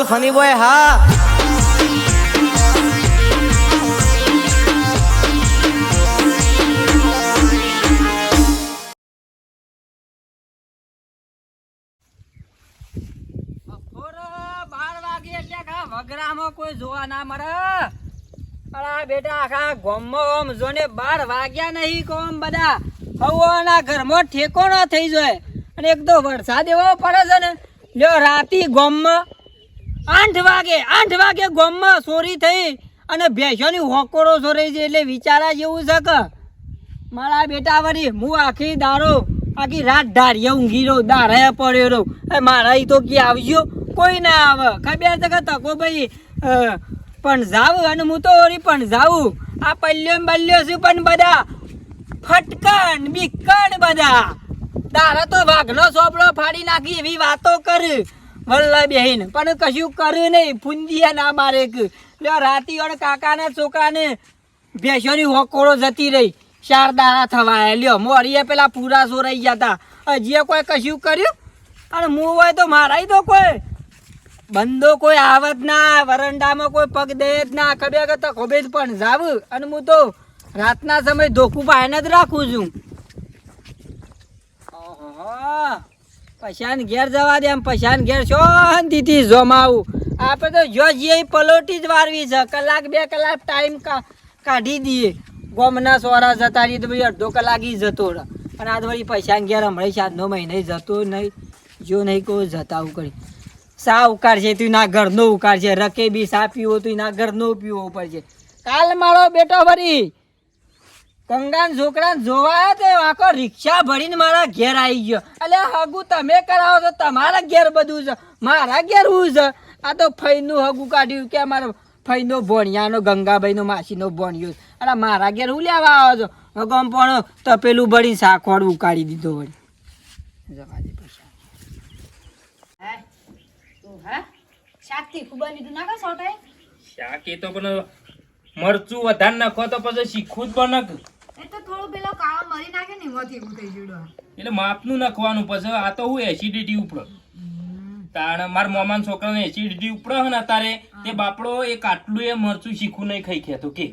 Funny boy હા વગરામાં કોઈ જોવા ના મળે. અરે બેટા આખા ગામમાં જોને 12 વાગ્યા નહીં કોમ બધા હવાના ઘરમાં ઠેકો ના થઈ જાય. અને એક તો વરસાદ એવો પડે છે ને લ્યો રાતી ગામમાં 8 વાગે ગામમાં ચોરી થઈ અને ભેંસોની હોકોરો ચોરાઈ છે. એટલે વિચારા જેવું છે કે મારા બેટા વળી હું આખી રાત ઢાળીએ ઊંઘી રહું દારે પડ્યો રહું. મારા ઈ તો ક્યાં આવજો કોઈ ના આવે. ખબર છે કે તકો ભાઈ પણ જાવ અને હું તો ઓરી પણ જાઉં. આ પલ્યો બલ્યો છું પણ બધા ફટકણ બીકણ બધા તારા તો વાઘનો સોપડો ફાડી નાખી એવી વાતો કર વલ્લા બેહીન પણ કશું કર્યું નહીં. ફૂંદીયા ના મારે લ્યો રાતી ઓર કાકાના છોકરાને ભેંસોની હોકોળો જતી રહી 4 દાડા થવાયા. લ્યો મોરીએ પેલા પૂરા સોરાઈ ગયા હતા. હજી કોઈ કશું કર્યું અને હું હોય તો મારાય તો કોઈ બંદો કોઈ આવત ના વરંડામાં કોઈ પગ દે જ ના. ખબર કે તો ખબર પણ જાવ અને હું તો રાતના સમય ધોકું પાઈને જ રાખું છું. પૈસાને ઘેર જવા દે. એમ પૈસાને ઘેર શાંતિથી જમાવું. આપણે તો જો જે પલોટી જ વારવી છે. કલાક 2 કલાક ટાઈમ કાઢી દઈએ. ગોમના સોરા જતા રહી તો ભાઈ અડધો કલાક ઈ જતો રહે. અને આ વળી પૈસાને ઘેર હમણાં 7 મહિને જતો નહીં. જો નહીં કોઈ જતા આવું કરી સા ઉકાળશે તું ના ઘરનો ઉકાળશે. રકે બી સા પીવો તું ના ઘરનો પીવો પડશે. કાલ મારો બેટો વળી કંગાન છોકરાને જોવા તે આખો રિક્ષા ભરીને મારા ઘેર આવી ગયો. એટલે હગું તમે કરાવો છો તમારા ઘેર બધું છે મારા ઘેર હું છે. આ તો ફઈનું હગું કાઢ્યું કે અમારા ફઈનો ભણિયાનો ગંગાભાઈનો માસીનો ભણ્યો. અરે મારા ઘેર હું લેવા આવો છો. ગમ પણ તપેલું ભરી શાકવાળું ઉકાળી દીધો વળી. જવા દે પૈસા શાક ખુબા લીધું નાખો સોટાય શાક એ તો પણ મરચું વધારે નાખો તો પછી શીખવું જ બને. એ તો થોડું પેલો કાળો મરી નાખે ને એમાંથી એવું થઈ ગયું. એટલે માપનું નાખવાનું પછી. આ તો હું એસિડિટી ઉપડે તાણ મારા મામાના છોકરાને એસિડિટી ઉપડે ને અત્યારે તે બાપડો એક આટલું એ મરચું શીખવું નહીં ખાઈ ખેતો કે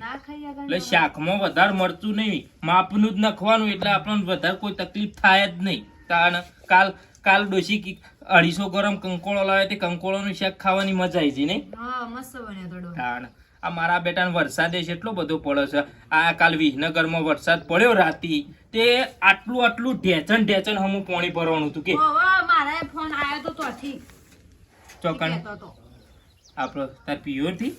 એટલે શાકમાં વધારે મરચું નહીં માપનું જ નાખવાનું. એટલે આપણને વધારે કોઈ તકલીફ થાય જ નહીં. તાણ કાલ ડોશી 250 ગરમ કંકોળો લાવે તે કંકોળોનું શાક ખાવાની મજા આવી જાય નહીં. તાણ આ મારા બેટાને વરસાદે એટલો બધો પડે છે. આ કાલ વિસનગરમાં વરસાદ પડ્યો રાતી તે આટલું ઢેચણ હમું પાણી ભરવાનું હતું કે મારા ફોન આવ્યો તો તોથી ચોકણ આપણો તાર પિયોર થી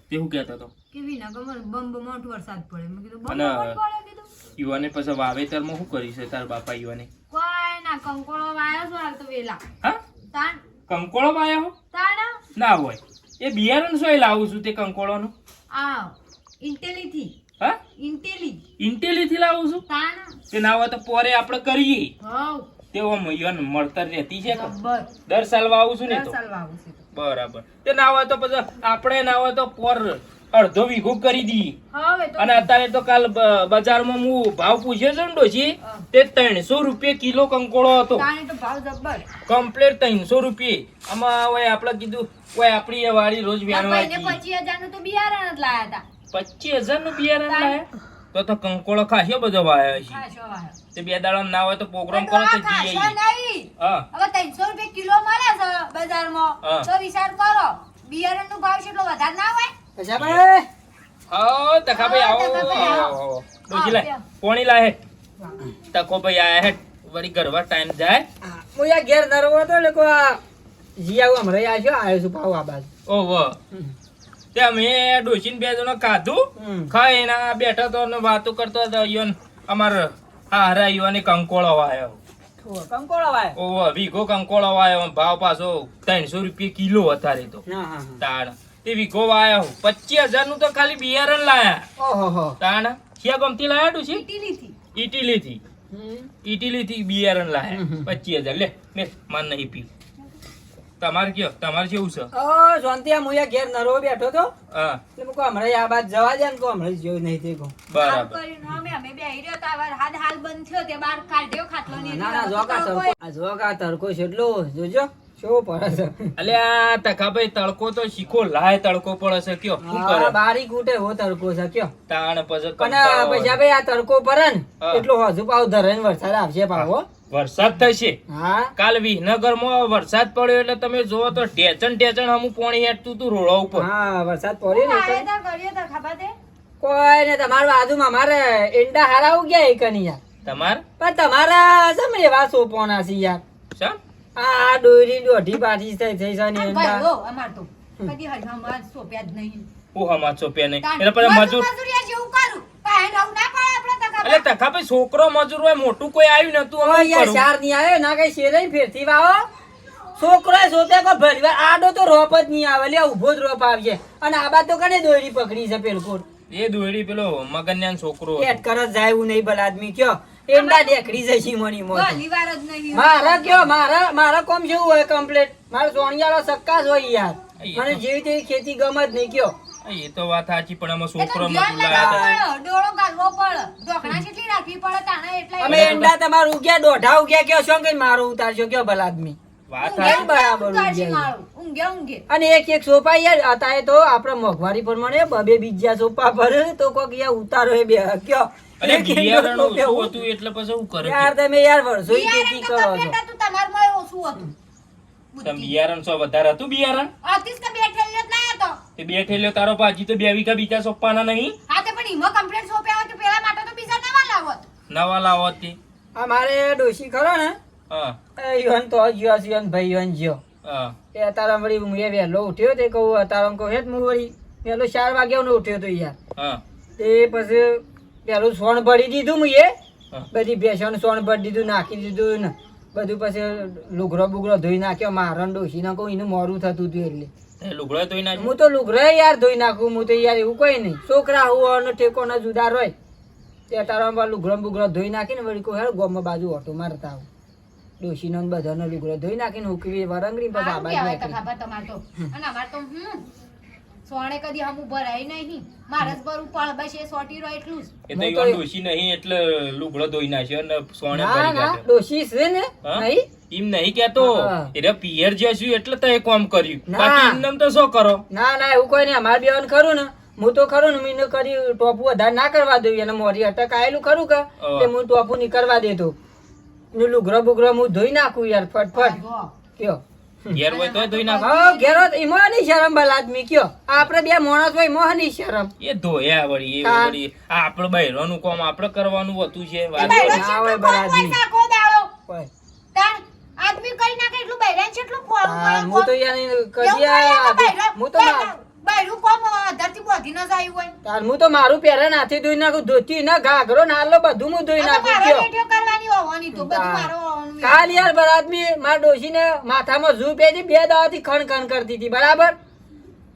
તે શું કહેતો હતો કે વિસનગરમાં બમ મોટો વરસાદ પડે. મેં કીધું અને યુવાને પછી વાવેતરમાં શું કરી છે તાર બાપા યુવાને કોઈ ના કંકોળો વાયો છો હાલ તો વેલા. હા તાણ કંકોળો વાયો તાણ ના હોય એ બિયારણ સોય લાવું છું તે કંકોળોનું આ ઇન્ટેલી હા ઇન્ટેલી થી લાવું છું. તાણ તે ના હોય તો પોરે આપણે કરીએ હવ તેવો યુવાન મળતર રહેતી છે કે દર સાલ વાવું છું ને તો બરાબર. તે ના હોય તો પછી આપણે ના હોય તો પોર અડધો વીઘો કરી દઈએ. અને અત્યારે તો કાલ બજારમાં હું ભાવ પૂછ્યો છે ને ડોશી તે 300 રૂપિયા કિલો કંકોળો હતો. કમ્પ્લીટ 300 રૂપિયા. આમાં હવે આપણે કીધું કોઈ આપણી વાળી રોજ વ્યાણવા 25000 નું તો બિયારણ જ લાયા હતા. 25000 નું બિયારણ લાયા તો કંકોળો ખાસ્યો બધો વાયો છે. તે 2 દાડા ના હોય તો પ્રોગ્રામ કરો તો જઈએ. હા હવે 300 રૂપિયા કિલો મળે છે બજારમાં તો વિચાર કરો બિયારણ નો ભાવ કેટલો વધારે ના હોય. તકા ભાઈ આવો ડોશી લાય પોણી લાય તકો ભાઈ આયા હે વળી ગરવા ટાઈમ જાય. હું યા ઘેર નરવો તો લેકો જી આવું હમણાં આવ્યો છું પાવ આ બાજુ. ઓહો તે અમે ડોશીને 2 જણા ખાધું ખાઈને બેઠા તો ને વાતો કરતો હતો. ઈવન અમાર હારા ઈવને કંકોળો વાયો. કંકોળો વાયો ઓહો વીઘો કંકોળો વાયો. ભાવ પાછો 300 રૂપિયા કિલો અત્યારે તો. તાણ તે વીઘો વાયો 25000 નું તો ખાલી બિયારણ લાયા. ઓહો તાણ ક્યાં ગમતી લાયા ડોશી ઇટલી થી બિયારણ લાયા 25000. લે માન નહીં પી. તમારે કયો તમારે કેવું છે? શાંતિ આ મુયા ઘેર નરવો બેઠો તો એટલે મુકો હમણાં આ બાદ જવા દે ને કો હમણાં જેવું નહીં તે કો બરાબર. અમે બે હીર્યો તો હાલ બંધ થયો તે બાર કાઢ્યો ખાટલો ની. ના જોકા તરકો આ જોકા તરકો છેટલો જોજો શું પડે છે અલ્યા તકાભાઈ તડકો તો શીખો લાય તડકો પડે છે કયો શું હા, કરે બારી કૂટે હો તડકો છે કયો તાણ પછી અને કંટાળો પછી આવે. ભાઈ આ તડકો પડે ને હા. એટલો હજુ પાવ ધરાઈને વરસાદ આવશે પાવો વરસાદ થશે હા કાલ વિહનગરમાં વરસાદ પડ્યો એટલે તમે જોવો તો ટેચન હમું પાણી હેઠતું તું રોડા ઉપર હા વરસાદ પડ્યો ને એટલે આયતા કર્યો તો ખબર તે કોઈ ને તમારા બાજુમાં મારે ઈંડા હારા ઉગ્યા એકની યાર તમાર પણ તમારા સમ એવા સોપોના છે યાર શા આ દોરી દોઢી પાછી થઈ છે ને આમ ઈંડા ભલો અમાર તો કદી હલમાં સોપ્યા જ નહીં હું હમા ચોપ્યા નહીં તાન એટલે પછી મજૂર મજૂરિયા જેવું કરું પાહે રહું ના પડે આપણે તો ખબર એટલે તકાભાઈ છોકરો મજૂર હોય મોટું કોઈ આવ્યું નતું ઓ અમે યાર શું કરું? ચાર ની આવે ના કઈ શેરે ફેરથી વાવો છોકરો સોતે કો ભરવા આડો તો રોપ જ નહીં આવે લે ઉભો જ રોપ આવશે અને આ બાદ તો કને દોરી પકડી છે પેલકોટ એ દોયડી પેલો મગન્યાન છોકરો હતો. એટ કર જ જાય એવું નહીં ભલા આદમી કયો એંડા દેખડી જશે મણી મોત ભલીવાર જ નહીં મારા કયો મારા કોમ જેવું હોય કમ્પ્લીટ મારા સોણિયાળો સક્કા જ હોય યાર મને જેવી તેવી ખેતી ગમ જ નહીં કયો એ તો વાત સાચી પણ આમાં એ તો છોકરો ધ્યાન મજૂર લગાવવું લાયા પડે, ડોળો ગાળવો પડે, ઢોકણા જેટલી રાખવી પડે, તાણે એટલા અમે એંડા તમારું ઉગ્યા દોઢા ઉગ્યા કયો શું કઈ મારો ઉતારશો કયો ભલા આદમી વાત ઊંઘે સાચી. બરાબર ઉતારશી ઉગ્યા. મારું. ઊંઘે. અને એક સોપા યાર અત્યારે તો આપણે મોંઘવારી પ્રમાણે બબે બીજા સોપા ભરે તો કોક યાર ઉતારો એ બે કયો અરે એક એંડો બિયારણ સોપે ઓછું હતું એટલે પછી શું કરે યાર તમે યાર વર્ષોથી ખેતી બિયારણ કરો તો છો complete હતું, તમારમાં ઓછું હતું. તમે બિયારણ સો વધારે હતું બિયારણ આર્ટિસ્ટ કે બે ઠેલીઓ જ લાયા તો. તે બે ઠેલ્યો તારો પાજી તો 2 વીઘા બીજા સોંપવાના નહીં હા તે પણ ઈમાં complete સોંપ્યા હોય તો પેલા માટે તો બીજા નવા લાવોત. નવા લાવો તે અમારે ડોશી ખરો ને હા એ યોન તો જ્યો છે યોન ભાઈ યોન જ્યો હા એ અત્યારે વળી હું એ વહેલો ઉઠ્યો તે કહું અત્યારે કહું હેઠ હું વળી વહેલો 4 વાગ્યાનો ઉઠ્યો તો યાર હા તે પછી પેલું સોણ ભરી દીધું હું એ હા. બધી ભેંસોનું સોણ ભરી દીધું નાખી દીધું ને બધું પછી લુગરો બુગરો ધોઈ નાખ્યો મારણ ડોશી ના કહું એનું મોરું થતું હતું એટલે એ લુગડો ધોઈ નાખ્યો હું તો લુગરો યાર ધોઈ નાખું હું તો યાર એવું કોઈ નહીં છોકરા હોવાનો ઠેકો ના જુદાર હોય તે તારા લુગરો બુગરો ધોઈ નાખીને વળી કહું હેર ગોમાં બાજુ ઓટો મારતા આવું ડોશીનો ને બધાનો લુગરો ધોઈ નાખીને હુકવી વરંગડી પછી આ આમ બાજુ કહેવાય તો નાખી. ખબર તમારે તો. અને અમારે તો સોણે કદી હમું ભરાય નહીં. મારે જ ભરવું પડે, બસ એ સોટી રહ્યો એટલું જ. એ તો હું તો ઈવન ડોશી નહીં એટલે લુગડો ધોઈ નાખ્યો અને સોણે ના ભરી ના કાઢ્યો. ડોશી છે ને હા? નહીં એમ નહીં કેતો હા. એટલે પિયર જશું એટલે તો એ કામ કર્યું ના. બાકી એમનેમ તો શું કરો ના ના એવું કોઈ નહીં અમારે બેવાનું ખરું ને હું તો ખરું ને મેં કરી ટોપુ વધારે ના કરવા દઉં અને મોરી અટક આયેલું ખરું કે એટલે હું ટોપુ નહીં કરવા દેતો ને લુગરો બુગરો હું ધોઈ નાખું યાર ફટફટ જો. કયો ઘેર હોય તોય ધોઈ નાખો હા ઘેરો એમાં નહીં શરમ ભલા આદમી કયો આપણે બે માણસ હોય એમાં નહીં શરમ એ ધોયા વળી એ હા. વળી આ આપણે બહેરોનું કામ આપણે કરવાનું હોતું છે એ વાત બૈરાં ના હોય જેટલું કોમ બરાબર. હોય સાકો દાડો. હોય. તાણ આદમી કરી નાખે એટલું બૈરાં જેટલું કોમ હા, હોય, હું કોમ. તો યાર એવું કદી હોય એમાં બૈરાં- હું તો બૈરું કોમ અધરથી બોધી ન જાય હોય. તાર હું તો મારું પહેરે નાથી ધોઈ નાખું ધોતી ના ઘાઘરો નાલો બધું હું ધોઈ આ તો નાખું મારો કયો રેડિયો કરવાની હોવાની તો બધું હા. મારો હોવાનું. કાલ યાર બરાદમી મારા ડોશીને માથામાં ઝૂ પેજી 2 દાવાથી ખણ ખણ કરતી હતી બરાબર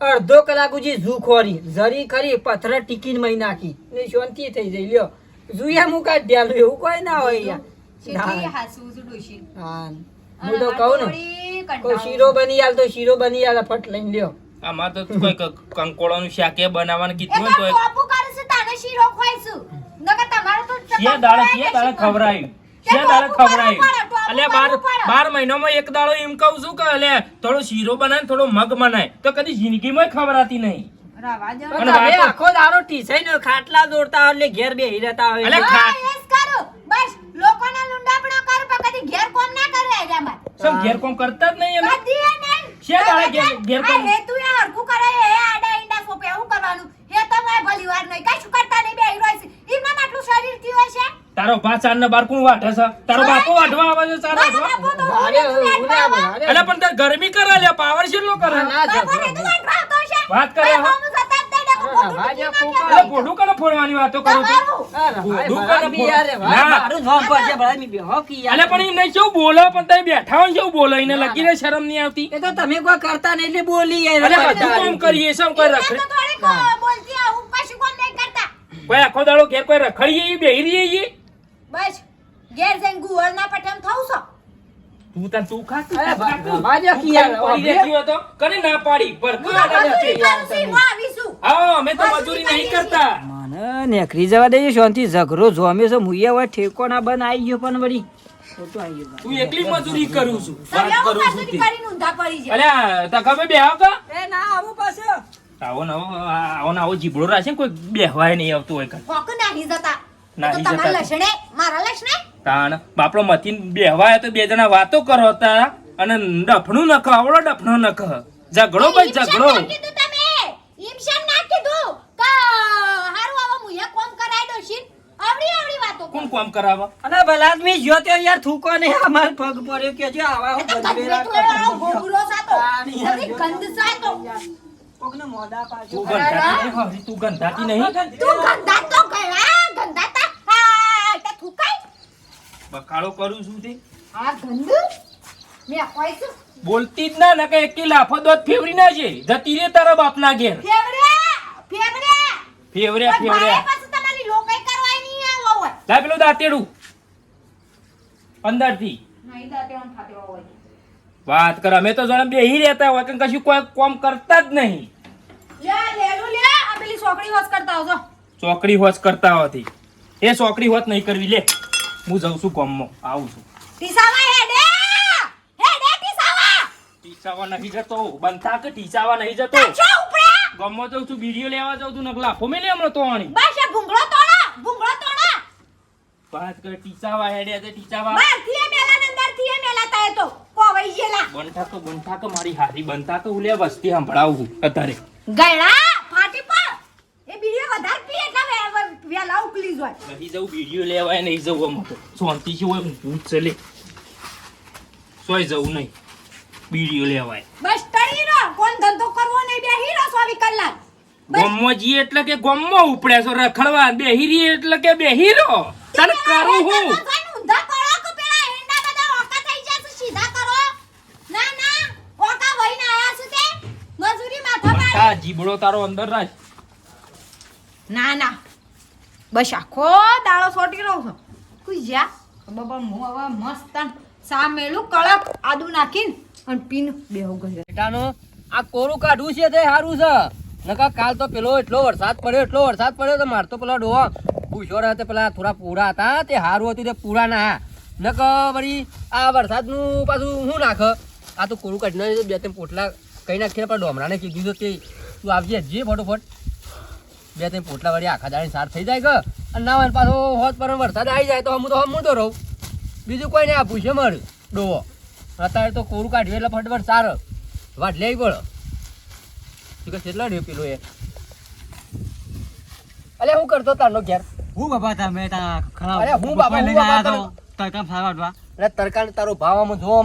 અડધો કલાક સુધી ઝૂ ખોરી જરી ખરી પથ્થર ટીકીને મહી નાખી ને શાંતિ થઈ જઈ લ્યો ઝૂયા હું કાઢી આલું એવું કોઈ ના હોય યાર છેલ્લી ના. હાસું છું ડોશી. હા અને હું તો અમારે કહું ને થોડી કોઈ કંટાળો. શીરો બની આલ તો શીરો બની આલ ફટ લઈને લ્યો આમાં તો કોઈ કંકોળાનું શાકે બનાવવાનું એ કીધું તો હોય તો ટોપુ કરે છે, તાને શીરો ખવાઈશું. નકર તમારે તો શિયા દાડે ખવરાયું શિયા દાડે ખવરાયું એટલે બાર મહિનામાં એક દાડો એમ કહું છું કે એટલે થોડો શીરો બનાય થોડો મગ બનાય તો કદી જિંદગીમાં ખવરાતી નહીં રવા દો. પણ અને તમે વાતો- આખો દાડો ટીસાઈને ખાટલા દોડતા હોય એટલે ઘેર બેહી રહેતા હોય અલે એટલે. ખા- હા, એ જ કરું. બસ લોકોના લુંડાપણો કરું પણ કદી ઘેર કોમ ના કરે એજામાં. સમ ઘેર કોમ કરતા જ નહીં અમે કદી એ નહીં. શિયા દાડે ઘેર આ કોમ હેતુ એ હરખું કરે, એ આડા ઈંડા સોંપે, એવું કરવાનું. એ તો મેં ભલી વાર નહીં. કશું કરતા નહીં, બેહી રહ્યો છે. એમનામ આટલું શરીર થયું હશે. તારો ભાત ચાર ને બાર કોણ વાઢે છે તારો બાપો વાઢવા આવે છે ચાર બસ વાઢવા બાપુ તો અરે, હું નથી ઉના વાંચવા. અરે, એટલે પણ તાર ગરમી કરે લે પાવર કેટલો કરે ના બાપુ જતો. ને તું વાંચવા આવતો હશે. વાત કરે ભાઈ, હો. કોમનું જતા જ નહીં, ડખું ખોટું ભાજપ ટીકી ફૂંકા. નાખ્યા એટલે પોઢું કરે ફોડવાની વાતો કરો છો તમારું. અરે ભાઈ, દુકાને બરાદમી યાર, ના. મારું જોબ પર છે, બરાદમી બેહો કી યાર. એટલે પણ એમ નહીં કેવું બોલો પણ તમે બેઠા હોય ને કેવું બોલો એને લગીને શરમ નહીં આવતી એ તો તમે કોઈ કરતા નહીં એટલે બોલી યાર. અરે બધું બધા કામ કરીએ છે કોઈ મેં તો રખડી થોડીક બોલતી આવું, કશું કોમ નહીં કરતા. કોઈ આખો દાડો ઘેર કોઈ રખડીએ બેહી રહીએ બસ ઘેર જઈને ગુવાળના પઠામ થાઉં છો. તું તાર તું ખા અરે ભાજપ કી યાર, પડી રહેતી હોય તો કરે ના પાડી પર હું તો મજૂરી કરું છું, હું આવીશું. હા અમે તો મજૂરી નહીં કરતા મને અને નેકરી જવા દઈએ શાંતિ ઝઘડો જોમે છે મુઈએ હવે ઠેકો ના બન આવી ગયો પણ વળી ખોટો આવી ગયો તું એકલી મજૂરી કરું છું વાત તમે કરું છું મજૂરી તે. કરીને ઊંધા પડી જાય અલ્યા તકામે બેહો કા એ ના આવું પાછો આવો ને આવો જીબડો રાખે ને કોઈ બેહવાય નહીં આવતું હોય કાંઈ. કોક નાહી જતા નાહી તો તમારા જતા. લસણે મારા લસણે તાણ બાપડો મથી બેહવાય તો બે જણા વાતો કરો તા અને ડફણું ન કહો આવડો ડફણો ન કહો ઝઘડો ભાઈ ઝઘડો ઈમ કીધું તમે ઈમ શામ ના કીધું કે હારું આવો મુએ કોમ કરાઈ દો શીન આવડી વાતો કોણ કોમ કરાવે અને ભલાદમી જ્યો તો યાર થૂકો ને અમાર પગ પડ્યો કે જો આવા હું તો ગંભીરા ગંદે વાળો ગોબરો સાતો પાણી યાર, તમે ગંદ સાતો કોકને મોઢા પાછો તું ગંધાતી નહીં હરી, તું ગંધાતી નહીં તું ગંદા તો ગયા ગંદાતા હા તે થુકાઈ બકાળો કરું છું તે આ ગંદ મે કોઈ છું બોલતી જ ના નકે એકી લાફો દોત ફેવરી ના છે જતી રે તારા બાપના ઘેર ફેવરે ફેવર્યા ફેવર્યા પછી તમારી લોકાઈ કરવાય નહીં આવો હોય લા પેલું દાંતેડું અંદરથી નહીં દાતે આમ ખાતે હોય વાત કર અમે તો જાણે બેહી રહેતા હોય કે કશું કોઈ કોમ કરતા જ નહીં લે આ પેલી છોકરી હોસ કરતા આવજો ચોકડી હોશ કરતા હોતી એ ચોકડી હોત નહીં કરવી લે હું જઉં છું કોમમાં આવું છું ટીસાવા હેડે ટીસાવા ટીચાવા નહીં જતો બનતા કે ટીચાવા નહીં જતો તાછો ઉપડ્યા ગમો જઉં છું વિડીયો લેવા જાઉં છું નકલા ફોમે લે હમણાં તો આણી બસ આ ભૂંગળો તોડા વાત કર ટીચાવા હેડ્યા તે ટીચાવા બાર થી મેલા ને અંદર થી મેલા તાય તો કોવાઈ ગયેલા બનતા તો મારી હારી બનતા તો ઉલે વસ્તી સંભળાવું અત્યારે ગયડા ફાટી પર એ બીડીઓ વધારે પી એટલે વેલા ઉકલી જોય નહીં જવું વિડીયો લેવાય નહીં જવું આમ તો શાંતિ છે હોય ભૂત છે લે સોય જવું નહીં વિડીયો લેવાય બસ ટળી રહો કોણ ધંધો કરવો નહીં બેહી રહો 24 કલાક ગોમમાં જી એટલે કે ગોમમાં ઉપડ્યા છો રખડવા બેહી રહી એટલે કે બેહી રહો તને કરું હું ઊંધા પડો કે પેલા હેંડા બધા ઓકા થઈ જશે સીધા કરો ના ઓકા વઈને આયા છે તે મજૂરી માથા મારી બટા જીબડો તારો અંદર રાખ ના બસ આખો દાડો સોટી રહું છું કોઈ જા બાબા હું હવે મસ્ત સામેલું કડક આદુ નાખીને અને પીન બેહો ગયો બેટાનો આ કોરું કાઢવું છે તે સારું છે નકા કાલ તો પેલો એટલો વરસાદ પડ્યો તો મારતો પેલો ડોહો પૂછો રહે તે પેલા થોડા પૂરા હતા તે સારું હતું તે પૂરા ના નક વળી આ વરસાદનું પાછું શું નાખ આ તો કોરું કાઢીને બે ત્રણ પોટલા કઈ નાખીને પણ ડોમરાને કીધું તો તે તું આવજે જે ફટોફટ બે ત્રણ પોટલા વળી આખા દાડી સાર થઈ જાય કે અને ના હોય પાછો હોત પર વરસાદ આવી જાય તો હું તો રહું બીજું કોઈ નહીં આ પૂછે મારું ડોહો અત્યારે તો કોરું કાઢ્યું એટલે ફટફટ સાર વાટ લે પડે તું કે કેટલા રહ્યો પેલો એ અલે હું કરતો તારનો ઘેર હું બાપા તમે તા ખરાબ અરે હું બાપા, હું બાપા તમે. તરકા ફાવાડવા અરે તરકાને તારો ભાવ આમાં જો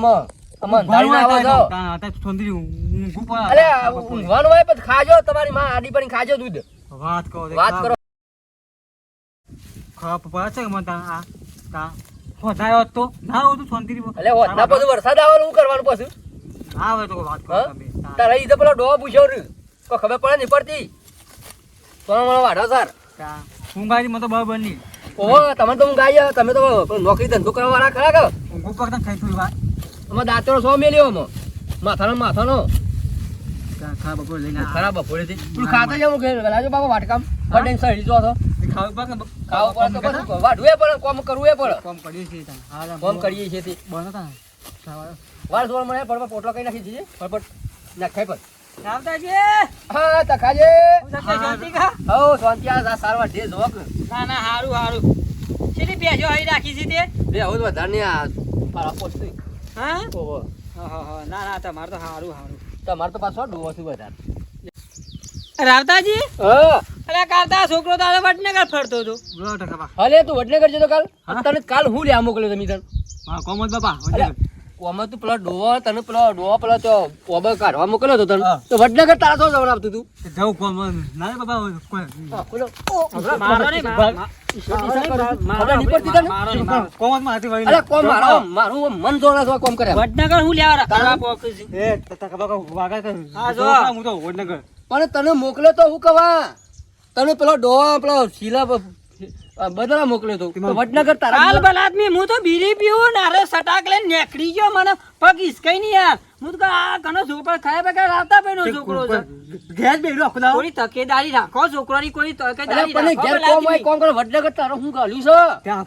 આમાં ધારીને આવો છો તા છોંદરી ઊંઘું પડે અલે ઊંઘવાનું હોય પણ ખાજો તમારી માં આડી પડીને ખાજો દૂધ વાત કરો વાત કરો ખરાબ પડે છે મને તા તા હોધાયો તો ના હોય તો છોંદરી અલે હોતના પછી વરસાદ આવે હું કરવાનું પછી આવે તો વાત કરો હા? તમે તારા ઈ તો પેલો ડોહો પૂછ્યો રહ્યો કોઈ ખબર પડે નહીં પડતી તો મને વાઢો સાર તા ઊંઘાજી મને તો બરાબર નહીં ઓહો તમે તો હું ગાય તમે તો નોકરી ધંધો કરવા વાળા ખરા કે ઊંઘું પકડતા ખાઈ થોડી વાત આમાં દાંતેડો સો મેલ્યો આમાં માથાનો ખરાબ બપોર લઈને ખરાબ બપોરેથી તું ખાતા જાવ કે લાજો બાબા વાટકામ પડે સડી જો છો ખાવ પડે ખાવ પડે તો બધું વાઢવું એ પડે કોમ કરવું એ પડે કોમ કરીએ છીએ તા હા કોમ કરીએ છીએ તે બનો તા ખાવા વાર જોર મને ફટફટ પોટલો કઈ નાખી દીધી ફટફટ નાખાય પર આવતાજી હા તખાજે શાંતિ કા હો શાંતિ આ સારવાર દે જોક ના હારું કેટલી બેજો અહીં રાખી છે તે બે હવે વધારે ને આ પારા પોચતી હા ઓહો હા ના તમારે તો હારું તમાર તો પાછો ડોવો છે વધારે રાવતાજી હા અરે કાલતા છોકરો તારે વડનગર ફરતો હતો બોલો ટકા હલે તું વડનગર જતો કાલ હા? તને કાલ હું લ્યા મોકલ્યો તમે તને હા કોમત બાપા અરે, ઓમાં તું પેલો ડોવો તને પેલો તો ઓબા કાઢવા મોકલ્યો હતો તને હા. તો વડનગર તારા તો જવાનું આપતું તું જવું કોમ ના રે બાપા કોઈ પેલો મારો નહીં, ખબર નહીં પડતી તને? કોમત માં હતી વળી અરે કોમ મારું મન જોડા છો કોમ કર્યા વડનગર હું લેવા તારા એ તતા ખબર વાગા તો હા, જો. હું તો વડનગર પણ તને મોકલ્યો તો હું કવા તને પેલો ડોવા પેલો શીલા બદલા મોકલ્યો તો તો વડનગર તારા બલાદમી હું તો બીડી પીવું ને અરે સટાક લઈને નીકળી ગયો મને પગ ઈસકાઈ નહીં યાર હું તો કહું, આ ઘણો છોકરો ખાય બગા લાવતા ભાઈનો છોકરો છે. ઘેર બેહી રાખો દાવ. થોડી તકેદારી રાખો છોકરાની, કોઈ અરે તકેદારી પણ રાખો ઘેર પેલા કોમ હોય, આદમી. કોમ કરો વડનગર તારો હું ગાલ્યું છે ત્યાં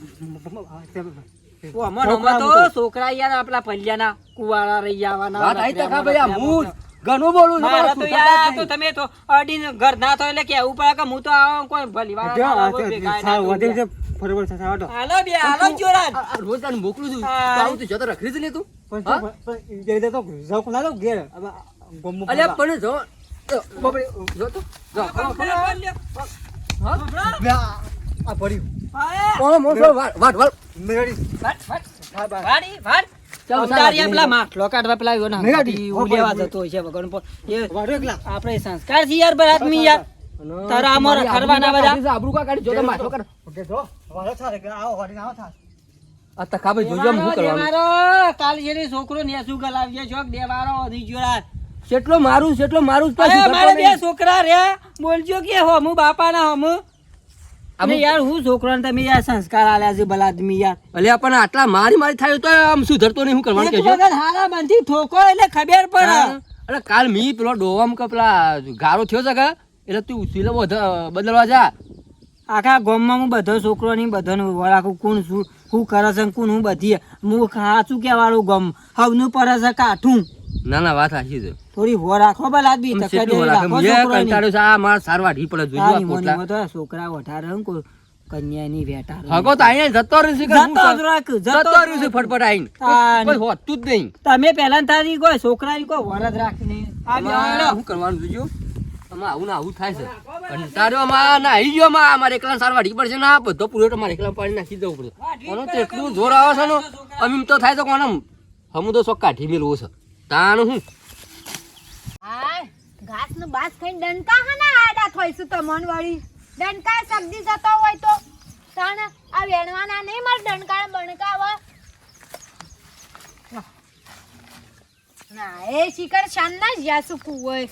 ઓ, અમાર તો છોકરા યાર આપલા પલ્યાના કુવારા રહી આવવાના. વાત આઈ તકા ભાઈ આ હું જ ઘણું બોલું છું, મારા મારા તો સુધારતા યાર જ તો નહીં. તમે તો અડીને ઘર ના તો એટલે કેવું પડે કે હું તો આવો કોઈ ભલી વાળા ના લાવો, ભેગા ના વધે થવું. છે ફરવર થશે વાટો. હાલો બે હાલો જોરાન. આ રોજ તને મોકલું છું હા. તો આવું તું જતો રખડી જ લે તું હા? પણ એ તો જવું ના દો ઘેર. હવે ગોમમાં અલ્યા પણ જો બાપરે, જો તો જો આ પડ્યું. કોણ મોસો વાટ વાટ મેળી. વાડી વાડ. ચાલો, સમજારીયા ચાલો, પેલા માટલો કાઢવા પેલા એવો ના મેળાડી. કાઢી ઉલેવા જતો હોય છે વગરનો પણ એ વાડો એકલા. આપણે સંસ્કાર છે યાર બર આદમી યાર. તારા આમાં રખડવાના બધા. આબરૂ કા કાઢી જો તો માટલો કર ઓકે જો વાડો થાય કે આવો વાડીને આવો થાય. આ તકા ભાઈ જોજો આમ શું કરવાનું દેવારો, કાલ જેની છોકરો નેસુ ગલાવ્યો છોક દેવારો ની જોરાત. કેટલો મારું અરે મારે બે છોકરા રે બોલજો કે હો હું બાપા ના હમ અમે યાર હું છોકરાને તમે યાર સંસ્કાર આલ્યા છે ભલા આદમી યાર. અલ્યા પણ આટલા મારી મારી થાય તો આમ સુધરતો નહીં, શું કરવાનું એક કેજો વખત હારા બંધી ઠોકો એટલે ખબર પડે. અરે કાલ મી પેલો ડોવામ કે પેલા ગારો થયો છે કે એટલે તું ઉસીલો બદલવા જા. આખા ગામમાં હું બધો છોકરો ની બધાનું વળાકું કોણ શું કરે છે ને કોણ હું બધી હું સાચું કહેવાળું ગામ હવનું પડે છે કાઠું. ના ના વાત સાચી છે. થોડી હો રાખો ભલા આદમી આમ તકેદારી કેટલું રાખે? રાખો મુજે છોકરાની. કંટાળ્યો છે, આ માર સારવાર ઢી પડે જોજો આ આની પોટલા. મોની માં તો છોકરા વઢારે ને કોઈ કન્યાની વેટા રહે. હગો તો અહીંયા જતો રહ્યો છે કે હું જતો જ રાખ, જતો જતો રહ્યો છે ફટફટ આઈને. તાની. કોઈ હોતું જ નહીં. તમે પહેલા તારી કોઈ છોકરાની કોઈ વરદ રાખીને આ બે આમાં આલો. શું કરવાનું જોજો? આમાં આવું ને આવું થાય છે. કંટાળ્યો આમાં ના આવી ગયો આમાં. અમારે એકલા સારવાર ઢી પડશે ને આ બધો પૂરો મારે એકલા પાણી નાખી જવું પડશે. કોનો તો એટલું જોર આવે છે ને અમીમ તો થાય તો કોને હમું તો શોખ કાઢી મેળવું છે તાનું હું હાય ઘાસ નું બાસ ખાઈને ડંકા હાના આડા થોઈશું તમન વળી ડંકા સબ્જી જતો હોય તો તાને આ વેણવાના નહીં માર ડંકા બણકાવા ના એ શિકર શાન ના જ્યા સુકું હોય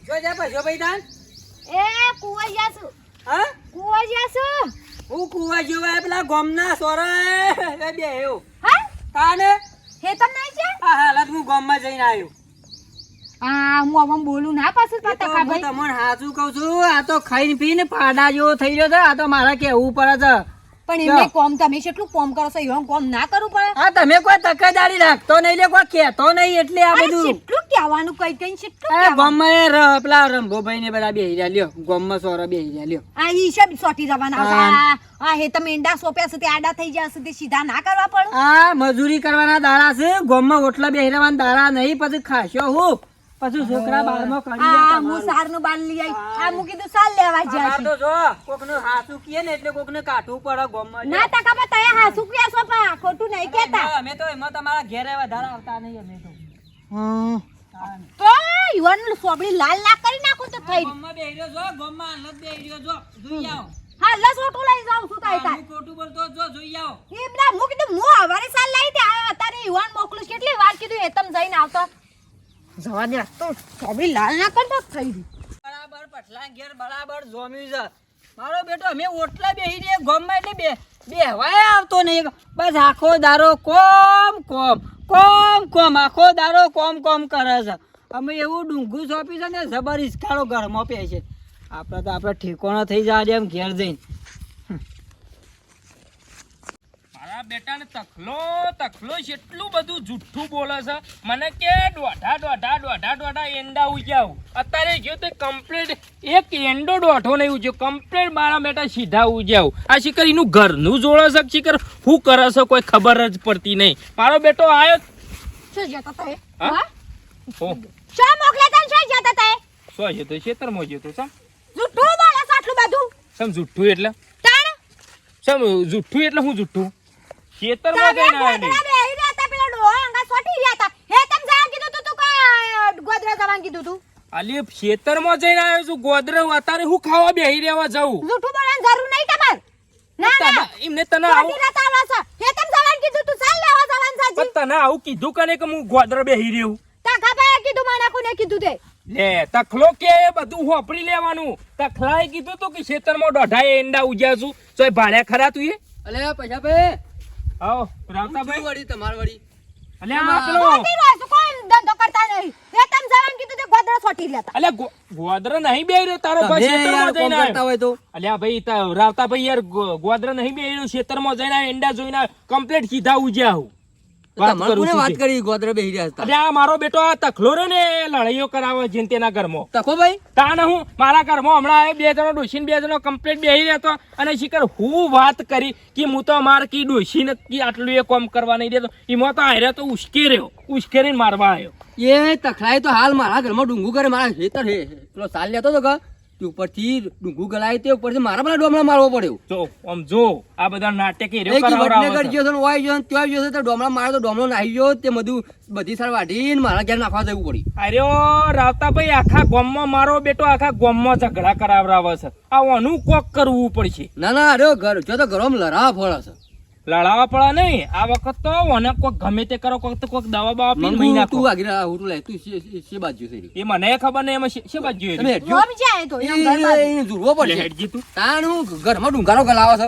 જો જા ભાઈ, જો ભાઈ તાન. એ કુવા જાસુ હા કુવા જાસુ હું કુવા જેવા પેલા ગામના સોરા એ બે એવું હા તાને હે તમ નહીં છે આ હાલત હું ગામમાં જઈને આવ્યો. આ હું આમ બોલું ના પાછું એ તો પતા હું ભાઈ તમને સાચું કહું છું, આ તો ખાઈને પીને પાડા જેવો થઈ રહ્યો છે. આ તો મારે કેવું પડે છે. પણ એમને કોમ તમે કેટલું કોમ કરો છો એવું કોમ ના કરવું પડે આ તમે કોઈ તકેદારી રાખતો નહીં લે, કોઈ કહેતો નહીં એટલે આ અરે બધું. કેટલું કહેવાનું કઈ કઈ કેટલું આ કહેવાનું? ગામમાં એ પેલા રંભોભાઈ ને બધા બેહી રહ્યા લ્યો, ગામમાં સોરા બેહી રહ્યા લ્યો. આ હિસાબ સોટી જવાના આવશે. આ હે તમે ઈંડા સોપ્યા છે તે આડા થઈ જશે તે સીધા ના કરવા પડે આ મજૂરી કરવાના દાડા છે, ગામમાં ઓટલા બેહી રહેવાના દાડા નહીં. પછી ખાશો હું પછી છોકરા બારમાં કરી આ જાય હું સારનું બાલ લઈ આવી આ મૂકી દઉં સાલ લેવા જ્યાં તો જો કોકનું હાચું કીએ ને એટલે કોકને કાઢવું પડે ગામમાં લ્યો. ના તકા બા તયા હા સુક્યા છો પા ખોટું નહીં કેતા અમે તો એમાં તમારા ઘેરે વધારે આવતા નહીં અમે તો. તો યુવાન સોબડી લાલ ના કરી નાખો તો થઈ ગામમાં બેહી રહ્યો છો, ગામમાં હાલત બેહી રહ્યો છો, જોઈ આવો. હા લસ ઓટું લઈ જાઉં છું તાઈ હું ખોટું બોલતો જો જોઈ આવો. એમના હું કીધું હું હવારે સાલ લાવી તે અત્યારે યુવાન મોકલું છું. કેટલી વાર કીધું એ તમ જઈને આવતો જવા દે તો સોબડી લાલ ના કરતો થઈ ગઈ બરાબર પટલા ઘેર બરાબર જોમ્યું છે. મારો બેટો અમે ઓટલા બેહી રહ્યા ગામમાં એટલે બેહવાય આવતો નહીં. બસ આખો દારો કોમ કોમ કોમ કોમ આખો દારો કોમ કોમ કરે છે. અમે એવું ડુંગું સોંપ્યું છે ને જબર હિસકાળો ઘરમાં પે છે. આપણે તો આપણે ઠેકોણો થઈ જાય છે એમ ઘેર જઈને. મારા બેટાને તખલો એટલું બધું જુઠ્ઠું બોલે છે. મને કે દોઢા એંડા ઉગ્યા. અત્યારે જો તે કમ્પ્લીટ એક એંડો દોઢો નહીં ઉગ્યો, કમ્પ્લીટ મારા બેટા સીધા ઉગ્યા. આ શિખર એનું ઘરનું જોડે છે, શિખર શું કરે છે કોઈ ખબર જ પડતી નહીં. મારો બેટો આવ્યો શું જતો તો એ હા? હા હો શા મોકલ્યા તને શું જતો તો એ શું છે તો ખેતરમાં ગયો તો સમ જૂઠું બોલે છે આટલું બધું સમ જુઠ્ઠું એટલે તાણ સમ જુઠ્ઠું એટલે હું જુઠ્ઠું ખેતરમાં તમે જઈને આવ્યો ગોદરા બેહી રહ્યા હતા પેલા ડોહા અંગા સોટી રહ્યા હતા હે તમ જવાનું કીધું તું કા ગોદરા જવાનું કીધું તું અલી ખેતરમાં જઈને આવ્યો છું ગોદરે. અત્યારે હું ખાવા બેહી રહેવા જાઉં? જૂઠું બોલવાની જરૂર નહીં તમાર ના ના એમને તને આવું સોટી રહેતા આવડા છે હે તમ જવાનું કીધું તું ચાલ લેવા જવાનું સાજી પણ તને આવું કીધું કને કે હું ગોદરે બેહી રહ્યું? તા ખબર કીધું માના કોને કોને કીધું તે લે તખલો કે બધું હોપડી લેવાનું. તખલાએ કીધું તું કે ખેતરમાં દોઢાએ એંડા ઉજ્યા છું તોય ભાડ્યા ખરા તું એ? અલે પૈસા ભાઈ આવો રાવતાભાઈ. વળી તમાર વળી અલ્યા આ પેલો છોટી રહ્યો છું, કોઈ ધંધો કરતા નહીં એ તમ જવાનું કીધું તે ગોદડો છોટી લેતા અલ્યા ગોદર નહીં બેહી રહ્યો તારો ભાઈ તમે યાર ખેતરમાં કોમ જઈને કરતા આવ્યો. હોય તો અલ્યા ભાઈ રાવતાભાઈ યાર ગોદર નહીં બેહી રહ્યો ખેતરમાં જઈને આવ્યો, એંડા જોઈને કમ્પ્લીટ સીધા ઉજ્યા હું વાત તમારે કરું કોને છું વાત તે. કરી ગોદરે બેહી રહ્યા હતા અલ્યા આ મારો બેટો આ તખલો રે ને એ લડાઈઓ કરાવે છે ને તેના ઘરમાં. તકો ભાઈ તાને હું મારા ઘરમાં હમણાં બે જણો ડોશી બે જણો કમ્પ્લીટ બેહી રહેતો અને શિખર હું વાત કરી કે હું તો માર કી ડોશી ને કી આટલું એ કામ કરવા નહીં દેતો એમાં તો હારે તો ઉશ્કેરીને મારવા આવ્યો. એ તખલાય તો હાલ મારા ઘરમાં ડુંગુ કરે મારા ખેતર હે પેલો સાલ લેતો તો કે તે ઉપરથી ડુંગુ ગલાય તે ઉપરથી મારા પેલા ડોમલા મારવો પડ્યો જો આમ જો આ બધા નાટક એ એક કરાવરાવે વડનગર છે. ગયો છે ને ઓય ગયો ને ત્યાં ગયો છે તો ડોમલા માર્યો તો ડોમલો નાહી ગયો તે બધું બધી સાર વાઢીને મારા ઘેર નાખવા જવું પડી અરે રાવતાભાઈ આખા ગામમાં મારો બેટો આખા ગામમાં ઝઘડા કરાવરાવે છે. આ ઓનું કોક કરવું પડશે. ના ના અરે ઘર જો તો ઘરમાં લડાવા ફળે છે લડાવા પડે નહીં આ વખત તો ઓને કોક ગમે તે કરો કોક તો કોક દવા બવા પીને મહી મંગુ નાખો. તું આગળ હું તું લે તું શે બાજુ છે એ મને ખબર નહીં એમાં શી બાજુ તમે હેડજો રોમ જાય તો એમ ઘરમાં એને જોવો લે પડશે હેડજી તું. તાણ હું ઘરમાં ડુંગારો ગલાવે છે